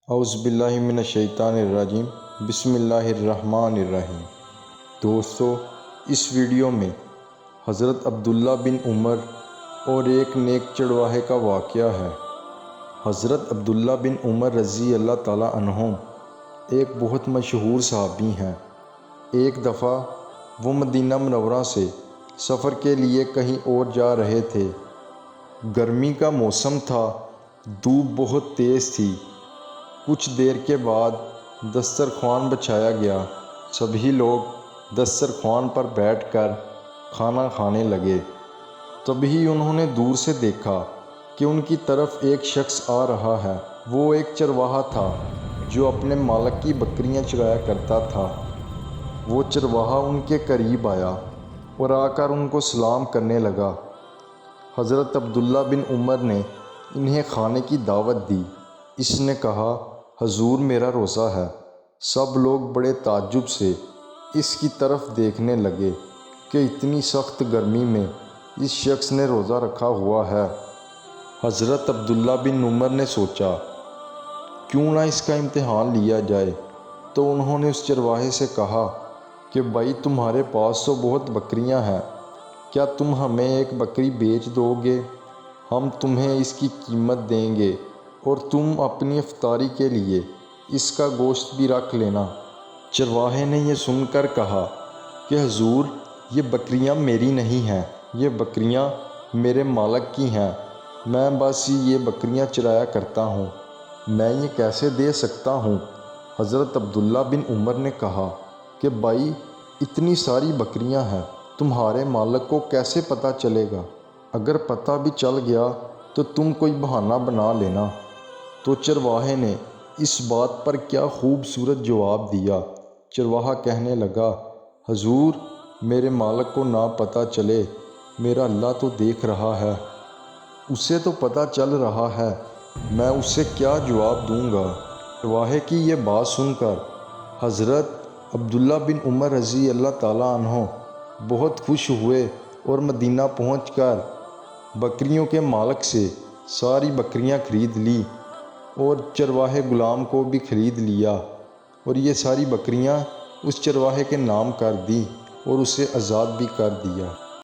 اعوذ باللہ من الشیطان الرجیم، بسم اللہ الرحمن الرحیم۔ دوستو، اس ویڈیو میں حضرت عبداللہ بن عمر اور ایک نیک چڑواہے کا واقعہ ہے۔ حضرت عبداللہ بن عمر رضی اللہ تعالیٰ عنہ ایک بہت مشہور صحابی ہیں۔ ایک دفعہ وہ مدینہ منورہ سے سفر کے لیے کہیں اور جا رہے تھے۔ گرمی کا موسم تھا، دھوپ بہت تیز تھی۔ کچھ دیر کے بعد دسترخوان بچھایا گیا۔ سبھی لوگ دسترخوان پر بیٹھ کر کھانا کھانے لگے۔ تبھی انہوں نے دور سے دیکھا کہ ان کی طرف ایک شخص آ رہا ہے۔ وہ ایک چرواہا تھا جو اپنے مالک کی بکریاں چرایا کرتا تھا۔ وہ چرواہا ان کے قریب آیا اور آ کر ان کو سلام کرنے لگا۔ حضرت عبداللہ بن عمر نے انہیں کھانے کی دعوت دی۔ اس نے کہا، حضور میرا روزہ ہے۔ سب لوگ بڑے تعجب سے اس کی طرف دیکھنے لگے کہ اتنی سخت گرمی میں اس شخص نے روزہ رکھا ہوا ہے۔ حضرت عبداللہ بن عمر نے سوچا، کیوں نہ اس کا امتحان لیا جائے؟ تو انہوں نے اس چرواہے سے کہا کہ بھائی، تمہارے پاس تو بہت بکریاں ہیں، کیا تم ہمیں ایک بکری بیچ دو گے؟ ہم تمہیں اس کی قیمت دیں گے اور تم اپنی افطاری کے لیے اس کا گوشت بھی رکھ لینا۔ چرواہے نے یہ سن کر کہا کہ حضور، یہ بکریاں میری نہیں ہیں، یہ بکریاں میرے مالک کی ہیں۔ میں بس یہ بکریاں چرایا کرتا ہوں، میں یہ کیسے دے سکتا ہوں؟ حضرت عبداللہ بن عمر نے کہا کہ بھائی، اتنی ساری بکریاں ہیں، تمہارے مالک کو کیسے پتہ چلے گا؟ اگر پتہ بھی چل گیا تو تم کوئی بہانہ بنا لینا۔ تو چرواہے نے اس بات پر کیا خوبصورت جواب دیا۔ چرواہا کہنے لگا، حضور، میرے مالک کو نہ پتہ چلے، میرا اللہ تو دیکھ رہا ہے، اسے تو پتہ چل رہا ہے، میں اسے کیا جواب دوں گا؟ چرواہے کی یہ بات سن کر حضرت عبداللہ بن عمر رضی اللہ تعالیٰ عنہ بہت خوش ہوئے اور مدینہ پہنچ کر بکریوں کے مالک سے ساری بکریاں خرید لی اور چرواہے غلام کو بھی خرید لیا، اور یہ ساری بکریاں اس چرواہے کے نام کر دی اور اسے آزاد بھی کر دیا۔